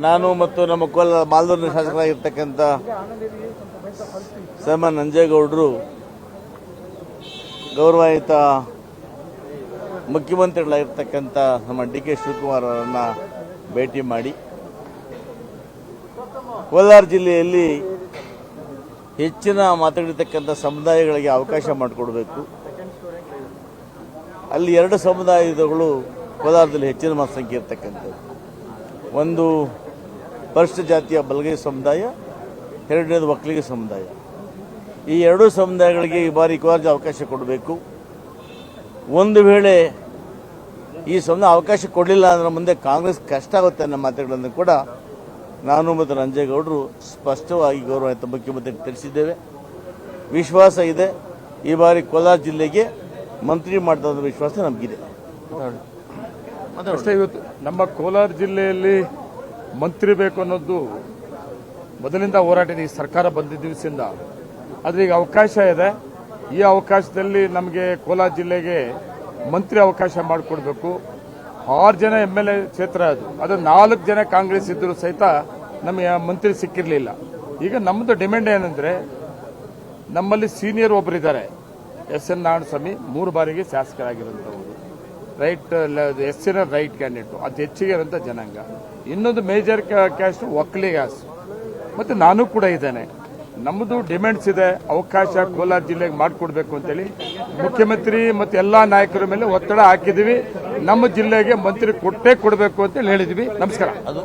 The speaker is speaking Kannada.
ನಾನು ಮತ್ತು ನಮ್ಮ ಮಾಲ್ದೂರಿನ ಶಾಸಕರಾಗಿರ್ತಕ್ಕಂಥ ಸನ್ಮಾನ್ಯ ನಂಜೇಗೌಡರು ಗೌರವಾನ್ವಿತ ಮುಖ್ಯಮಂತ್ರಿಗಳಾಗಿರ್ತಕ್ಕಂಥ ನಮ್ಮ ಡಿ.ಕೆ. ಶಿವಕುಮಾರ್ ಅವರನ್ನ ಭೇಟಿ ಮಾಡಿ ಕೋಲಾರ ಜಿಲ್ಲೆಯಲ್ಲಿ ಹೆಚ್ಚಿನ ಮಾತಾಡಿರ್ತಕ್ಕಂಥ ಸಮುದಾಯಗಳಿಗೆ ಅವಕಾಶ ಮಾಡಿಕೊಡಬೇಕು. ಅಲ್ಲಿ ಎರಡು ಸಮುದಾಯಗಳು ಕೋಲಾರದಲ್ಲಿ ಹೆಚ್ಚಿನ ಜನಸಂಖ್ಯೆ ಇರ್ತಕ್ಕಂಥದ್ದು. ಒಂದು ಪರಿಶಿಷ್ಟ ಜಾತಿಯ ಬಲಗೈ ಸಮುದಾಯ, ಎರಡನೇದು ಒಕ್ಕಲಿಗ ಸಮುದಾಯ. ಈ ಎರಡೂ ಸಮುದಾಯಗಳಿಗೆ ಈ ಬಾರಿ ಕೋಲಾರ ಅವಕಾಶ ಕೊಡಬೇಕು. ಒಂದು ವೇಳೆ ಈ ಸಮುದಾಯ ಅವಕಾಶ ಕೊಡಲಿಲ್ಲ ಅಂದ್ರೆ ಮುಂದೆ ಕಾಂಗ್ರೆಸ್ ಕಷ್ಟ ಆಗುತ್ತೆ ಅನ್ನೋ ಮಾತುಗಳನ್ನು ಕೂಡ ನಾನು ಮತ್ತು ನಂಜೇಗೌಡರು ಸ್ಪಷ್ಟವಾಗಿ ಗೌರವಾನ್ವಿತ ಮುಖ್ಯಮಂತ್ರಿ ತಿಳಿಸಿದ್ದೇವೆ. ವಿಶ್ವಾಸ ಇದೆ, ಈ ಬಾರಿ ಕೋಲಾರ ಜಿಲ್ಲೆಗೆ ಮಂತ್ರಿ ಮಾಡ್ತಾ ವಿಶ್ವಾಸ ನಮಗಿದೆ. ಅಷ್ಟೇ, ಇವತ್ತು ನಮ್ಮ ಕೋಲಾರ ಜಿಲ್ಲೆಯಲ್ಲಿ ಮಂತ್ರಿ ಬೇಕು ಅನ್ನೋದು ಮೊದಲಿಂದ ಹೋರಾಟ ಇದೆ. ಈ ಸರ್ಕಾರ ಬಂದಿದ್ದ ದಿವಸದಿಂದ ಆದರೆ ಈಗ ಅವಕಾಶ ಇದೆ. ಈ ಅವಕಾಶದಲ್ಲಿ ನಮಗೆ ಕೋಲಾರ ಜಿಲ್ಲೆಗೆ ಮಂತ್ರಿ ಅವಕಾಶ ಮಾಡಿಕೊಡ್ಬೇಕು. 6 ಜನ MLA ಕ್ಷೇತ್ರ ಅದು 4 ಜನ ಕಾಂಗ್ರೆಸ್ ಇದ್ದರೂ ಸಹಿತ ನಮಗೆ ಮಂತ್ರಿ ಸಿಕ್ಕಿರಲಿಲ್ಲ. ಈಗ ನಮ್ಮದು ಡಿಮ್ಯಾಂಡ್ ಏನಂದ್ರೆ, ನಮ್ಮಲ್ಲಿ ಸೀನಿಯರ್ ಒಬ್ಬರಿದ್ದಾರೆ, SN ನಾರಾಯಣಸ್ವಾಮಿ, 3 ಬಾರಿಗೆ ಶಾಸಕರಾಗಿರುವಂಥವರು, ರೈಟ್ ಕ್ಯಾಂಡಿಡೇಟ್, ಅದು ಹೆಚ್ಚಿಗೆ ಇರುವಂಥ ಜನಾಂಗ. ಇನ್ನೊಂದು ಮೇಜರ್ ಕ್ಯಾಸ್ಟ್ ಒಕ್ಕಲಿಗಾಸ್, ಮತ್ತು ನಾನು ಕೂಡ ಇದ್ದೇನೆ. ನಮ್ಮದು ಡಿಮ್ಯಾಂಡ್ಸ್ ಇದೆ, ಅವಕಾಶ ಕೋಲಾರ ಜಿಲ್ಲೆಗೆ ಮಾಡಿಕೊಡ್ಬೇಕು ಅಂತೇಳಿ ಮುಖ್ಯಮಂತ್ರಿ ಮತ್ತು ಎಲ್ಲಾ ನಾಯಕರ ಮೇಲೆ ಒತ್ತಡ ಹಾಕಿದ್ದೀವಿ. ನಮ್ಮ ಜಿಲ್ಲೆಗೆ ಮಂತ್ರಿ ಕೊಟ್ಟೇ ಕೊಡಬೇಕು ಅಂತೇಳಿ ಹೇಳಿದ್ವಿ. ನಮಸ್ಕಾರ.